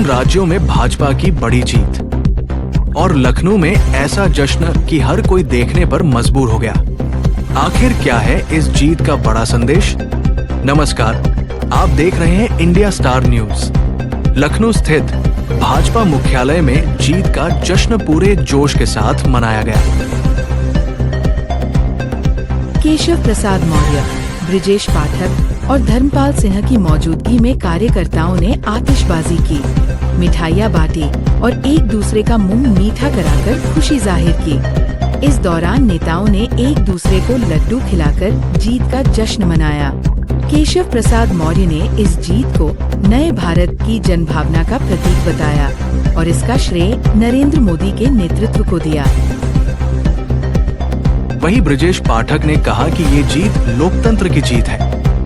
इन राज्यों में भाजपा की बड़ी जीत और लखनऊ में ऐसा जश्न कि हर कोई देखने पर मजबूर हो गया। आखिर क्या है इस जीत का बड़ा संदेश? नमस्कार, आप देख रहे हैं इंडिया स्टार न्यूज। लखनऊ स्थित भाजपा मुख्यालय में जीत का जश्न पूरे जोश के साथ मनाया गया। केशव प्रसाद मौर्य, ब्रिजेश पाठक और धर्मपाल सिन्हा की मौजूदगी में कार्यकर्ताओं ने आतिशबाजी की, मिठाइयाँ बांटी और एक दूसरे का मुंह मीठा कराकर खुशी जाहिर की। इस दौरान नेताओं ने एक दूसरे को लड्डू खिलाकर जीत का जश्न मनाया। केशव प्रसाद मौर्य ने इस जीत को नए भारत की जनभावना का प्रतीक बताया और इसका श्रेय नरेंद्र मोदी के नेतृत्व को दिया। वहीं ब्रिजेश पाठक ने कहा कि ये जीत लोकतंत्र की जीत है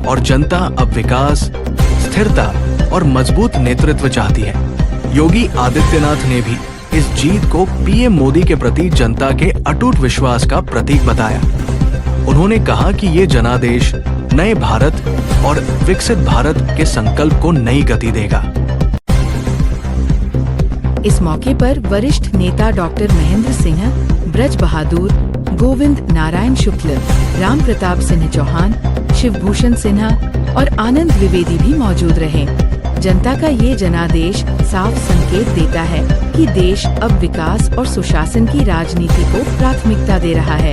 और जनता अब विकास, स्थिरता और मजबूत नेतृत्व चाहती है। योगी आदित्यनाथ ने भी इस जीत को पीएम मोदी के प्रति जनता के अटूट विश्वास का प्रतीक बताया। उन्होंने कहा कि ये जनादेश नए भारत और विकसित भारत के संकल्प को नई गति देगा। इस मौके पर वरिष्ठ नेता डॉक्टर महेंद्र सिंह, ब्रज बहादुर, गोविंद नारायण शुक्ल, राम प्रताप सिंह चौहान, शिवभूषण सिन्हा और आनंद द्विवेदी भी मौजूद रहे। जनता का ये जनादेश साफ संकेत देता है कि देश अब विकास और सुशासन की राजनीति को प्राथमिकता दे रहा है।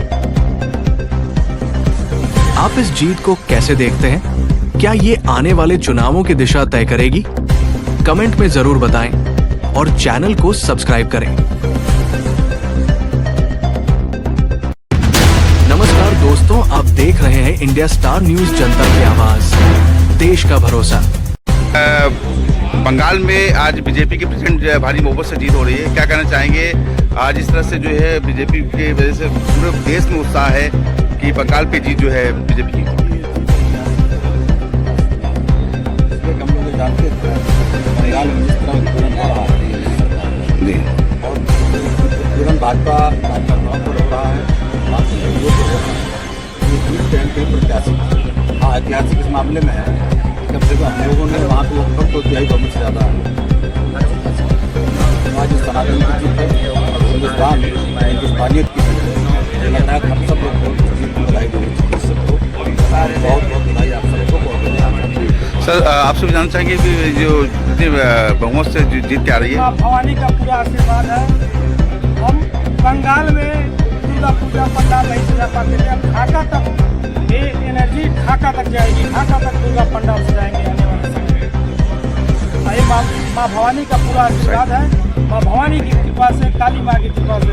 आप इस जीत को कैसे देखते हैं? क्या ये आने वाले चुनावों की दिशा तय करेगी? कमेंट में जरूर बताएं और चैनल को सब्सक्राइब करें। नमस्कार दोस्तों, आप देख रहे हैं इंडिया स्टार न्यूज, जनता की आवाज, देश का भरोसा। बंगाल में आज बीजेपी के प्रेसिडेंट भारी बहुमत से जीत हो रही है। क्या कहना चाहेंगे? आज इस तरह से जो है बीजेपी की वजह से पूरे देश में उत्साह है कि बंगाल पे जीत जो है बीजेपी की। तुरंत भाजपा ऐतिहासिक इस मामले में है। कम से कम हम लोगों ने वहाँ पे लगभग तो तिहाई बहुमत से ज़्यादा आज सनातन की जीत है और हिंदुस्तान हिंदुस्तानियत की लग रहा है। हम सब लोग बधाई देंगे सबको, बहुत बहुत बधाई आप सबको। सर, आपसे भी जानना चाहेंगे कि जो बहुमत से जीत क्या रही है? भवानी का पूरा आशीर्वाद है। हम बंगाल में दुर्गा पूजा पंडाल नहीं सजा पाते थे, अब ढाका तक ये एनर्जी ढाका तक जाएगी, ढाका तक दुर्गा पंडाल सजाएंगे आने वाले समय। माँ भवानी का पूरा आशीर्वाद है। माँ भवानी की कृपा से, काली माँ की कृपा से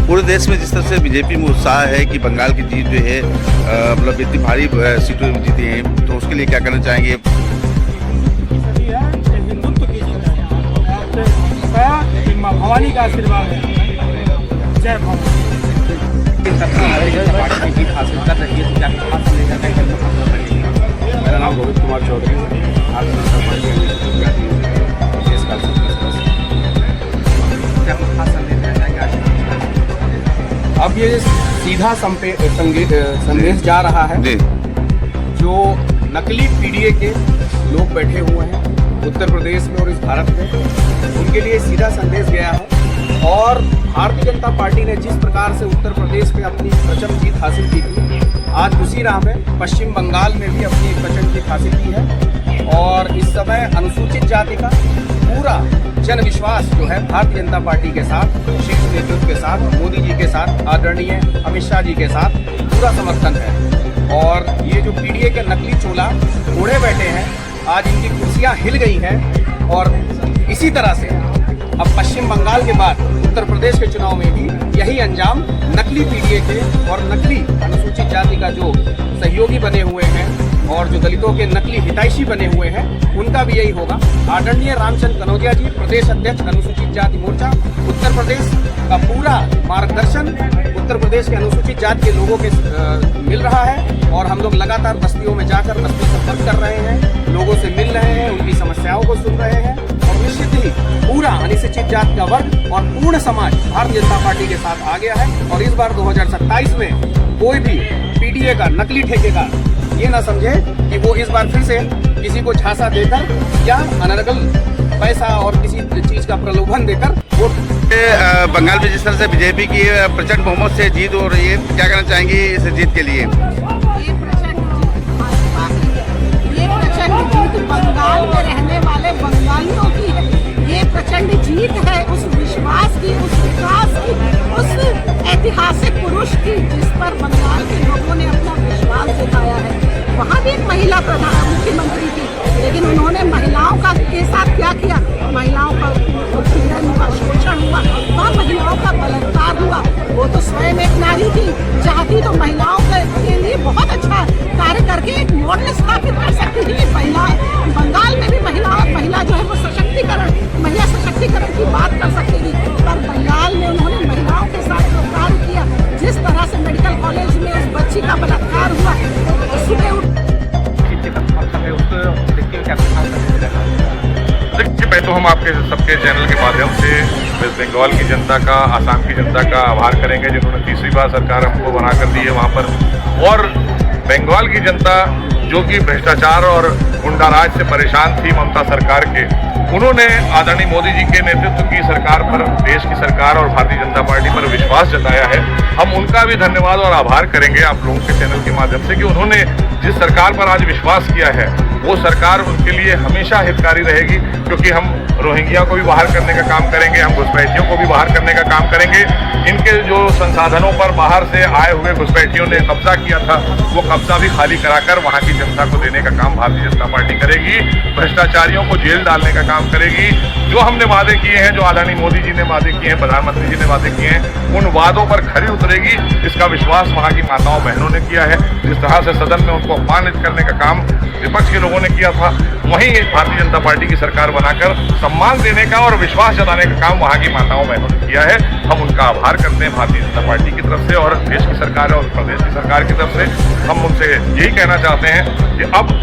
पूरे देश में जिस तरह से बीजेपी में उत्साह है कि बंगाल की जीत जो है मतलब इतनी भारी सीटों में जीती है, तो उसके लिए क्या करना चाहेंगे? हिंदुत्व की जीत है, माँ भवानी का आशीर्वाद है। जय भवानी। मेरा नाम रोहित कुमार चौधरी है। अब ये सीधा संदेश जा रहा है। जो नकली पीडीए के लोग बैठे हुए हैं उत्तर प्रदेश में और इस भारत में, उनके लिए सीधा संदेश गया है। और भारतीय जनता पार्टी ने जिस प्रकार से उत्तर प्रदेश में अपनी प्रचंड जीत हासिल की थी, आज उसी राह में पश्चिम बंगाल में भी अपनी प्रचंड जीत हासिल की है। और इस समय अनुसूचित जाति का पूरा जन विश्वास जो है भारतीय जनता पार्टी के साथ, शीर्ष नेतृत्व के साथ, मोदी जी के साथ, आदरणीय अमित शाह जी के साथ पूरा समर्थन है। और ये जो पीडीए के नकली चोला ओढ़े बैठे हैं, आज इनकी कुर्सियां हिल गई हैं। और इसी तरह से अब पश्चिम बंगाल के बाद उत्तर प्रदेश के चुनाव में भी यही अंजाम नकली पीडीए के और नकली अनुसूचित जाति का जो सहयोगी बने हुए हैं और जो दलितों के नकली हितैषी बने हुए हैं, उनका भी यही होगा। आदरणीय रामचंद्र कनौजिया जी, प्रदेश अध्यक्ष अनुसूचित जाति मोर्चा, उत्तर प्रदेश का पूरा मार्गदर्शन उत्तर प्रदेश के अनुसूचित जाति के लोगों के मिल रहा है। और हम लोग लगातार बस्तियों में जाकर बस्ती संपर्क कर रहे हैं, लोगों से मिल रहे हैं, उनकी समस्याओं को सुन रहे हैं। और निश्चित ही पूरा अनुसूचित जाति का वर्ग और पूर्ण समाज भारतीय जनता पार्टी के साथ आ गया है। और इस बार 2027 में कोई भी पीडीए का नकली ठेकेदार ये ना समझे कि वो इस बार फिर से किसी को झांसा देकर या अनर्गल पैसा और किसी चीज का प्रलोभन देकर वोट। बंगाल में जिस तरह से बीजेपी की प्रचंड बहुमत से जीत हो रही है, क्या कहना चाहेंगे इस जीत के लिए? ये प्रचंड जीत बंगाल में रहने वाले बंगालियों की है। ये प्रचंड जीत है उस विश्वास की, उस विकास की, उस ऐतिहासिक पुरुष की जिस पर बंगाल के लोगों ने अपना विश्वास दिखाया है। वहाँ भी एक महिला मुख्यमंत्री थी, लेकिन उन्होंने महिलाओं का के साथ क्या किया? महिलाओं का उत्पीड़न हुआ, शोषण हुआ, वहाँ महिलाओं का बलात्कार हुआ। वो तो स्वयं एक नारी थी, चाहती तो महिलाओं के लिए बहुत अच्छा कार्य करके एक मॉडल स्थापित कर सकती थी। बंगाल में भी महिला जो है वो महिला सशक्तिकरण की बात कर सकती थी, पर बंगाल में उन्होंने महिलाओं के साथ जो कार्य किया, जिस तरह से मेडिकल कॉलेज में उस बच्ची का बलात्कार हुआ, सुबह देखिए, तो हम आपके सबके चैनल के माध्यम से वेस्ट बंगाल की जनता का, आसाम की जनता का आभार करेंगे जिन्होंने तीसरी बार सरकार हमको बना कर दी है वहाँ पर। और बंगाल की जनता जो कि भ्रष्टाचार और गुंडाराज से परेशान थी ममता सरकार के, उन्होंने आदरणीय मोदी जी के नेतृत्व की सरकार पर, देश की सरकार और भारतीय जनता पार्टी पर विश्वास जताया है। हम उनका भी धन्यवाद और आभार करेंगे आप लोगों के चैनल के माध्यम से कि उन्होंने जिस सरकार पर आज विश्वास किया है वो सरकार उनके लिए हमेशा हितकारी रहेगी, क्योंकि हम रोहिंग्या को भी बाहर करने का काम करेंगे, हम घुसपैठियों को भी बाहर करने का काम करेंगे। इनके जो संसाधनों पर बाहर से आए हुए घुसपैठियों ने कब्जा किया था, वो कब्जा भी खाली कराकर वहाँ की जनता को देने का काम भारतीय जनता पार्टी करेगी। भ्रष्टाचारियों को जेल डालने का काम करेगी। जो हमने वादे किए हैं, जो आदरणीय मोदी जी ने वादे किए हैं, प्रधानमंत्री जी ने वादे किए हैं, उन वादों पर खरी उतरेगी। इसका विश्वास वहाँ की माताओं बहनों ने किया है। जिस तरह से सदन में उनको अपमानित करने का काम विपक्ष के लोगों ने किया था, वहीं भारतीय जनता पार्टी की सरकार बनाकर सम्मान देने का और विश्वास जताने का काम वहाँ की माताओं बहनों ने किया है। हम उनका आभार करते हैं भारतीय जनता पार्टी की तरफ से और देश की सरकार और प्रदेश की सरकार की तरफ से। हम उनसे यही कहना चाहते हैं कि अब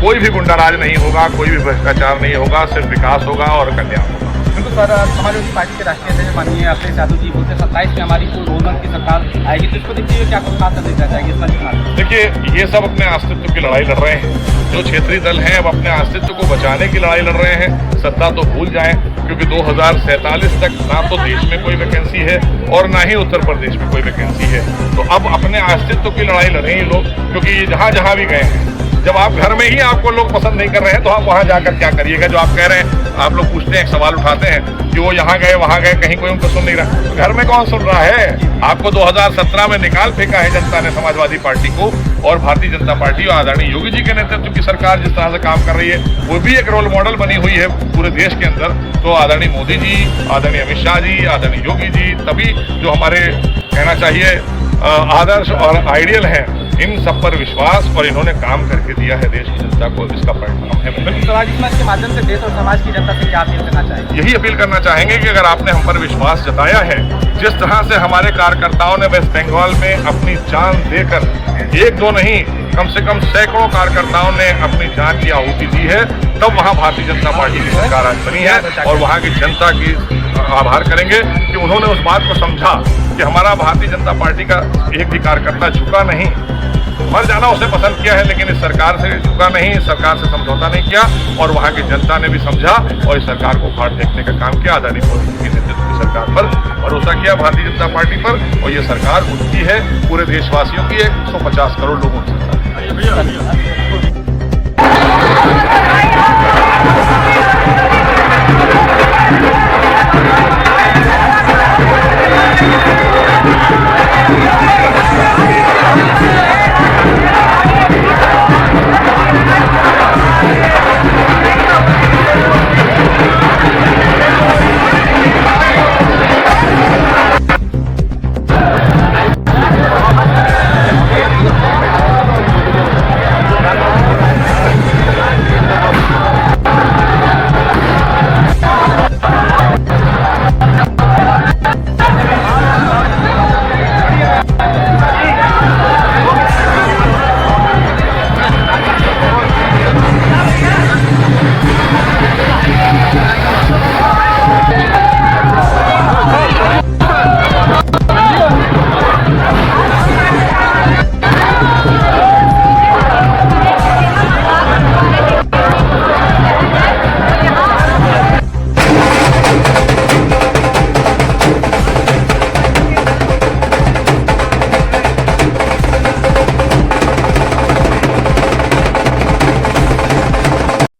कोई भी गुंडाराज नहीं होगा, कोई भी भ्रष्टाचार नहीं होगा, सिर्फ विकास होगा और कल्याण होगा। बिल्कुल सर, समाजवादी पार्टी के राष्ट्रीय अध्यक्ष माननीय अखिलेश यादव जी बोलते 27 में हमारी कोई बहुमत की सरकार आएगी, तो इसको देखिए क्या कुछ खास संदेश देना चाहेंगे इस मंच में? देखिए, ये सब अपने अस्तित्व की लड़ाई लड़ रहे हैं। जो क्षेत्रीय दल हैं अब अपने अस्तित्व को बचाने की लड़ाई लड़ रहे हैं। सत्ता तो भूल जाएं, क्योंकि 2047 तक ना तो देश में कोई वैकेंसी है और ना ही उत्तर प्रदेश में कोई वैकेंसी है। तो अब अपने अस्तित्व की लड़ाई लड़ रहे हैं लोग, क्योंकि ये जहाँ भी गए हैं, जब आप घर में ही आपको लोग पसंद नहीं कर रहे हैं तो आप वहां जाकर क्या करिएगा? जो आप कह रहे हैं, आप लोग पूछते हैं, एक सवाल उठाते हैं कि वो यहाँ गए वहां गए, कहीं कोई उनको सुन नहीं रहा। तो घर में कौन सुन रहा है? आपको 2017 में निकाल फेंका है जनता ने समाजवादी पार्टी को, और भारतीय जनता पार्टी और आदरणीय योगी जी के नेतृत्व की सरकार जिस तरह से काम कर रही है, वो भी एक रोल मॉडल बनी हुई है पूरे देश के अंदर। तो आदरणीय मोदी जी, आदरणीय अमित शाह जी, आदरणीय योगी जी, तभी जो हमारे कहना चाहिए आदर्श और आइडियल हैं, इन सब पर विश्वास और इन्होंने काम करके दिया है देश की जनता को, इसका परिणाम है। के माध्यम से देश और समाज की जनता से क्या अपील करना चाहेंगे? यही अपील करना चाहेंगे कि अगर आपने हम पर विश्वास जताया है, जिस तरह से हमारे कार्यकर्ताओं ने वेस्ट बंगाल में अपनी जान देकर, एक दो नहीं कम से कम सैकड़ों कार्यकर्ताओं ने अपनी जान की आहुति दी है, तब वहाँ भारतीय जनता पार्टी की सरकार आज बनी है। और वहाँ की जनता की आभार करेंगे कि उन्होंने उस बात को समझा कि हमारा भारतीय जनता पार्टी का एक भी कार्यकर्ता झुका नहीं। मर जाना उसे पसंद किया है, लेकिन इस सरकार से झुका नहीं, इस सरकार से समझौता नहीं किया, और वहाँ की जनता ने भी समझा और इस सरकार को उखाड़ फेंकने का काम किया। आदरणीय मोदी के नेतृत्व की सरकार पर भरोसा किया भारतीय जनता पार्टी पर, और ये सरकार उनकी है, पूरे देशवासियों की है, 150 करोड़ लोगों की सरकार।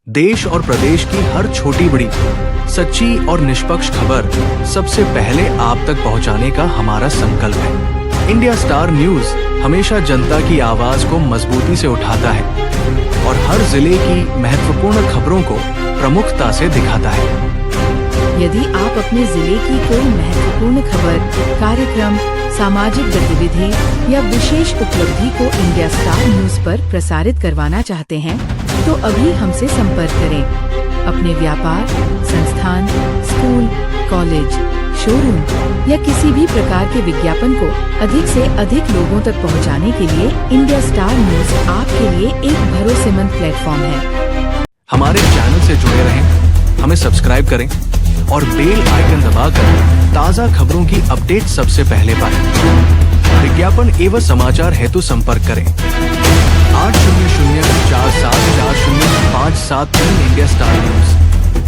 देश और प्रदेश की हर छोटी बड़ी सच्ची और निष्पक्ष खबर सबसे पहले आप तक पहुंचाने का हमारा संकल्प है। इंडिया स्टार न्यूज हमेशा जनता की आवाज को मजबूती से उठाता है और हर जिले की महत्वपूर्ण खबरों को प्रमुखता से दिखाता है। यदि आप अपने जिले की कोई महत्वपूर्ण खबर, कार्यक्रम, सामाजिक गतिविधि या विशेष उपलब्धि को इंडिया स्टार न्यूज पर प्रसारित करवाना चाहते हैं तो अभी हमसे संपर्क करें। अपने व्यापार, संस्थान, स्कूल, कॉलेज, शोरूम या किसी भी प्रकार के विज्ञापन को अधिक से अधिक लोगों तक पहुंचाने के लिए इंडिया स्टार न्यूज आपके लिए एक भरोसेमंद प्लेटफॉर्म है। हमारे चैनल से जुड़े रहें, हमें सब्सक्राइब करें और बेल आइकन दबाकर ताज़ा खबरों की अपडेट सबसे पहले पाएं। विज्ञापन एवं समाचार हेतु संपर्क करें 800474057 इंडिया स्टार न्यूज।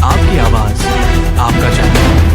आपकी आवाज, आपका चैनल।